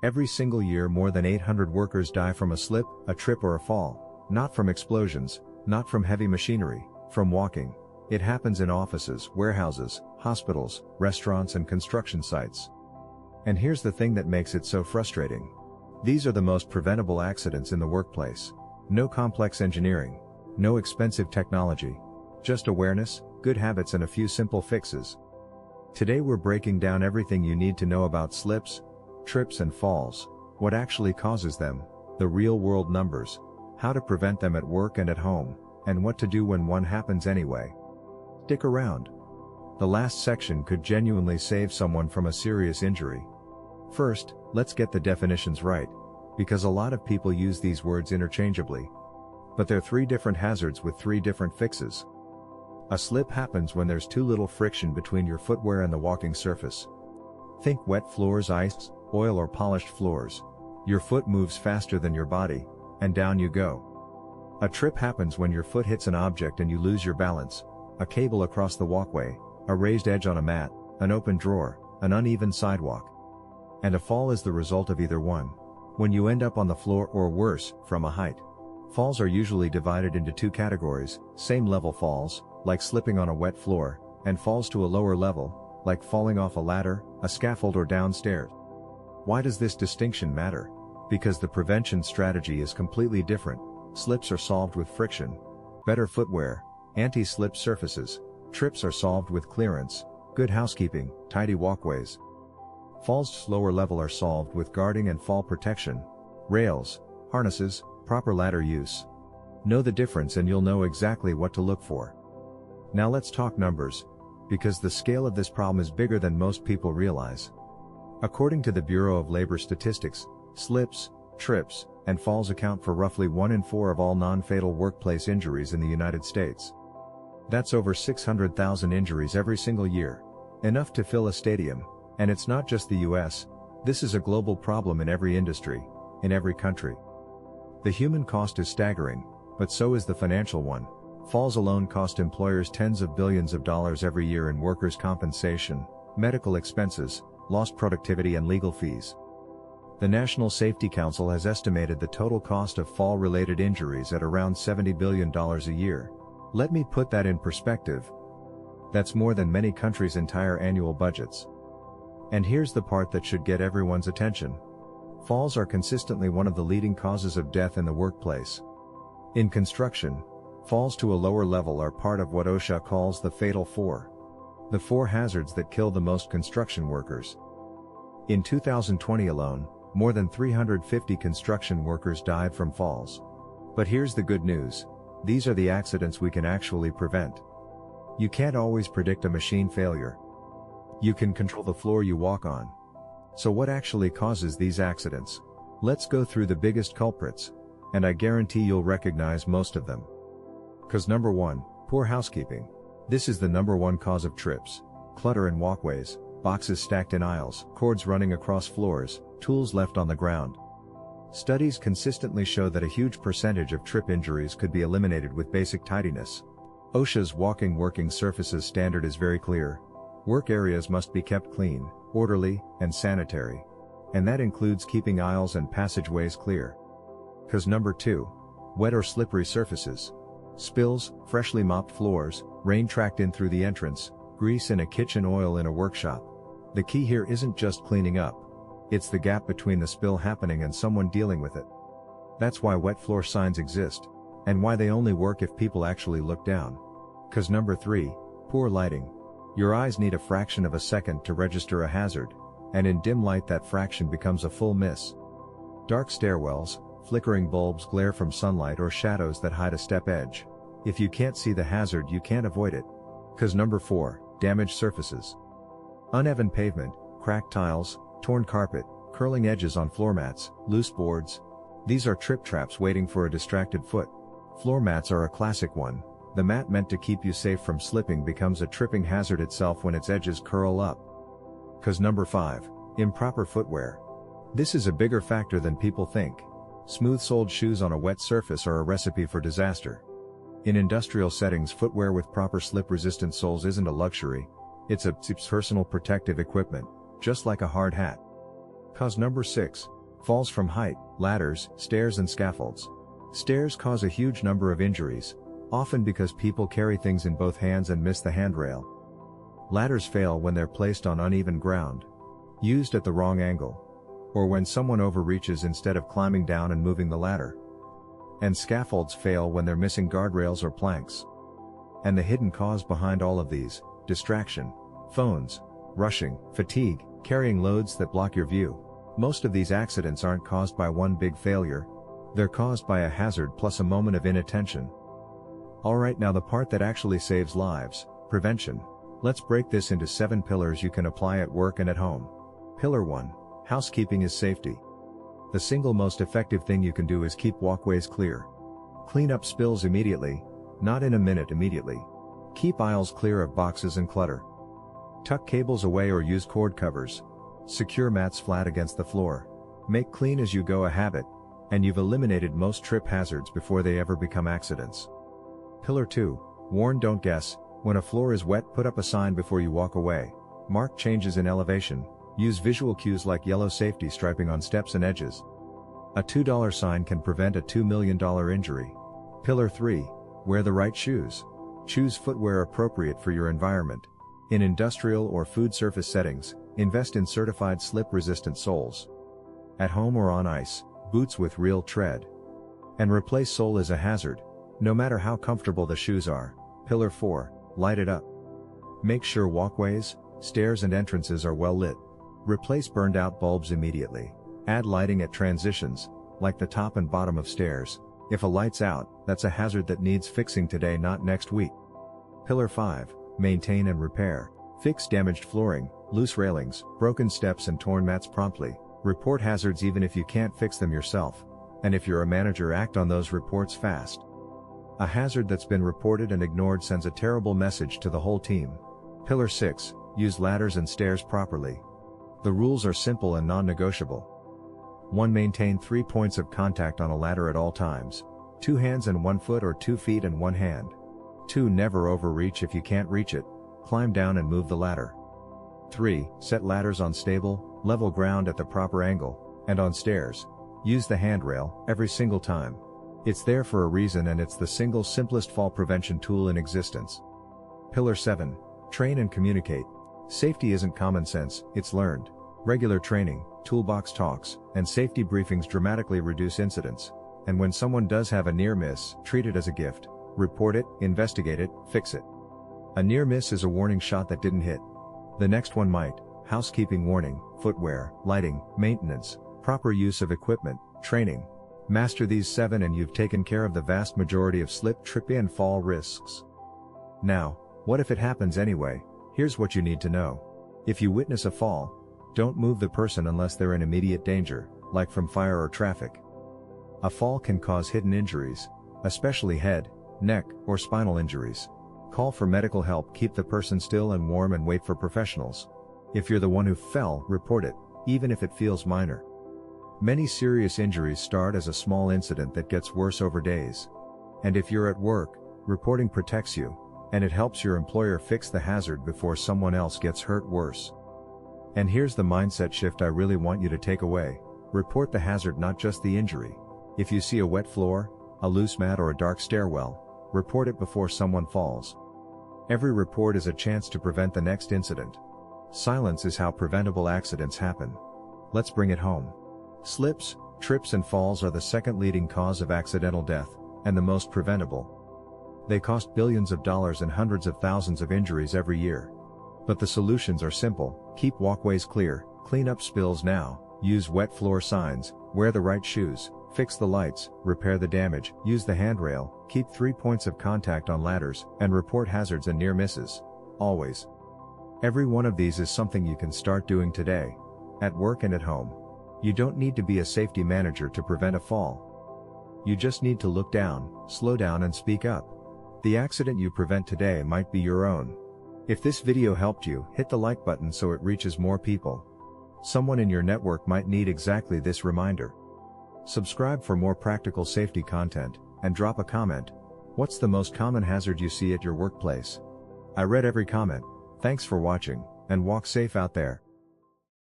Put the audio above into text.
Every single year more than 800 workers die from a slip, a trip or a fall. Not from explosions, not from heavy machinery, from walking. It happens in offices, warehouses, hospitals, restaurants and construction sites. And here's the thing that makes it so frustrating. These are the most preventable accidents in the workplace. No complex engineering. No expensive technology. Just awareness, good habits and a few simple fixes. Today we're breaking down everything you need to know about slips, trips and falls, what actually causes them, the real-world numbers, how to prevent them at work and at home, and what to do when one happens anyway. Stick around. The last section could genuinely save someone from a serious injury. First, let's get the definitions right, because a lot of people use these words interchangeably. But they're three different hazards with three different fixes. A slip happens when there's too little friction between your footwear and the walking surface. Think wet floors, ice, oil or polished floors. Your foot moves faster than your body, and down you go. A trip happens when your foot hits an object and you lose your balance. A cable across the walkway, a raised edge on a mat, an open drawer, an uneven sidewalk. And a fall is the result of either one. When you end up on the floor or worse, from a height. Falls are usually divided into two categories: same level falls, like slipping on a wet floor, and falls to a lower level, like falling off a ladder, a scaffold or downstairs. Why does this distinction matter? Because the prevention strategy is completely different. Slips are solved with friction, better footwear, anti-slip surfaces. Trips are solved with clearance, good housekeeping, tidy walkways. Falls lower level are solved with guarding and fall protection, rails, harnesses, proper ladder use. Know the difference and you'll know exactly what to look for. Now let's talk numbers, because the scale of this problem is bigger than most people realize. According to the Bureau of Labor Statistics, slips, trips, and falls account for roughly 1 in 4 of all non-fatal workplace injuries in the United States. That's over 600,000 injuries every single year. Enough to fill a stadium. And it's not just the US, this is a global problem in every industry, in every country. The human cost is staggering, but so is the financial one. Falls alone cost employers tens of billions of dollars every year in workers' compensation, medical expenses, lost productivity and legal fees. The National Safety Council has estimated the total cost of fall-related injuries at around $70 billion a year. Let me put that in perspective. That's more than many countries' entire annual budgets. And here's the part that should get everyone's attention. Falls are consistently one of the leading causes of death in the workplace. In construction, falls to a lower level are part of what OSHA calls the Fatal Four. The four hazards that kill the most construction workers. In 2020 alone, more than 350 construction workers died from falls. But here's the good news. These are the accidents we can actually prevent. You can't always predict a machine failure. You can control the floor you walk on. So what actually causes these accidents? Let's go through the biggest culprits, and I guarantee you'll recognize most of them. Cause number 1, poor housekeeping. This is the number 1 cause of trips. Clutter in walkways, boxes stacked in aisles, cords running across floors, tools left on the ground. Studies consistently show that a huge percentage of trip injuries could be eliminated with basic tidiness. OSHA's walking working surfaces standard is very clear. Work areas must be kept clean, orderly, and sanitary. And that includes keeping aisles and passageways clear. Cause number 2, wet or slippery surfaces. Spills, freshly mopped floors, rain tracked in through the entrance, grease in a kitchen, oil in a workshop. The key here isn't just cleaning up. It's the gap between the spill happening and someone dealing with it. That's why wet floor signs exist, and why they only work if people actually look down. Cause number 3, poor lighting. Your eyes need a fraction of a second to register a hazard, and in dim light that fraction becomes a full miss. Dark stairwells, flickering bulbs, glare from sunlight or shadows that hide a step edge. If you can't see the hazard you can't avoid it. Cause number 4, damaged surfaces. Uneven pavement, cracked tiles, torn carpet, curling edges on floor mats, loose boards. These are trip traps waiting for a distracted foot. Floor mats are a classic one. The mat meant to keep you safe from slipping becomes a tripping hazard itself when its edges curl up. Cause number 5, improper footwear. This is a bigger factor than people think. Smooth-soled shoes on a wet surface are a recipe for disaster. In industrial settings, footwear with proper slip-resistant soles isn't a luxury. It's personal protective equipment, just like a hard hat. Cause number 6. Falls from height, ladders, stairs and scaffolds. Stairs cause a huge number of injuries, often because people carry things in both hands and miss the handrail. Ladders fail when they're placed on uneven ground, used at the wrong angle, or when someone overreaches instead of climbing down and moving the ladder. And scaffolds fail when they're missing guardrails or planks. And the hidden cause behind all of these: distraction, phones, rushing, fatigue, carrying loads that block your view. Most of these accidents aren't caused by one big failure. They're caused by a hazard plus a moment of inattention. Alright, now the part that actually saves lives: prevention. Let's break this into 7 pillars you can apply at work and at home. Pillar 1. Housekeeping is safety. The single most effective thing you can do is keep walkways clear. Clean up spills immediately, not in a minute immediately. Keep aisles clear of boxes and clutter. Tuck cables away or use cord covers. Secure mats flat against the floor. Make clean as you go a habit, and you've eliminated most trip hazards before they ever become accidents. Pillar 2. Warn, don't guess. When a floor is wet, put up a sign before you walk away. Mark changes in elevation. Use visual cues like yellow safety striping on steps and edges. A $2 sign can prevent a $2 million injury. Pillar 3. Wear the right shoes. Choose footwear appropriate for your environment. In industrial or food surface settings, invest in certified slip-resistant soles. At home or on ice, boots with real tread. And replace sole is a hazard, no matter how comfortable the shoes are. Pillar 4. Light it up. Make sure walkways, stairs and entrances are well lit. Replace burned out bulbs immediately. Add lighting at transitions, like the top and bottom of stairs. If a light's out, that's a hazard that needs fixing today, not next week. Pillar 5. Maintain and repair. Fix damaged flooring, loose railings, broken steps and torn mats promptly. Report hazards even if you can't fix them yourself. And if you're a manager, act on those reports fast. A hazard that's been reported and ignored sends a terrible message to the whole team. Pillar 6. Use ladders and stairs properly. The rules are simple and non-negotiable. 1. Maintain 3 points of contact on a ladder at all times. 2 hands and 1 foot or 2 feet and 1 hand. 2. Never overreach if you can't reach it. Climb down and move the ladder. 3. Set ladders on stable, level ground at the proper angle, and on stairs. Use the handrail every single time. It's there for a reason, and it's the single simplest fall prevention tool in existence. Pillar 7. Train and communicate. Safety isn't common sense, it's learned. Regular training, toolbox talks, and safety briefings dramatically reduce incidents. And when someone does have a near miss, treat it as a gift. Report it, investigate it, fix it. A near miss is a warning shot that didn't hit. The next one might. Housekeeping warning, footwear, lighting, maintenance, proper use of equipment, training. Master these 7 and you've taken care of the vast majority of slip, trip and fall risks. Now, what if it happens anyway? Here's what you need to know. If you witness a fall, don't move the person unless they're in immediate danger, like from fire or traffic. A fall can cause hidden injuries, especially head, neck, or spinal injuries. Call for medical help, keep the person still and warm, and wait for professionals. If you're the one who fell, report it, even if it feels minor. Many serious injuries start as a small incident that gets worse over days. And if you're at work, reporting protects you, and it helps your employer fix the hazard before someone else gets hurt worse. And here's the mindset shift I really want you to take away. Report the hazard, not just the injury. If you see a wet floor, a loose mat or a dark stairwell, report it before someone falls. Every report is a chance to prevent the next incident. Silence is how preventable accidents happen. Let's bring it home. Slips, trips and falls are the second leading cause of accidental death, and the most preventable. They cost billions of dollars and hundreds of thousands of injuries every year. But the solutions are simple: keep walkways clear, clean up spills now, use wet floor signs, wear the right shoes, fix the lights, repair the damage, use the handrail, keep 3 points of contact on ladders, and report hazards and near misses. Always. Every one of these is something you can start doing today, at work and at home. You don't need to be a safety manager to prevent a fall. You just need to look down, slow down and speak up. The accident you prevent today might be your own. If this video helped you, hit the like button so it reaches more people. Someone in your network might need exactly this reminder. Subscribe for more practical safety content, and drop a comment. What's the most common hazard you see at your workplace? I read every comment. Thanks for watching, and walk safe out there.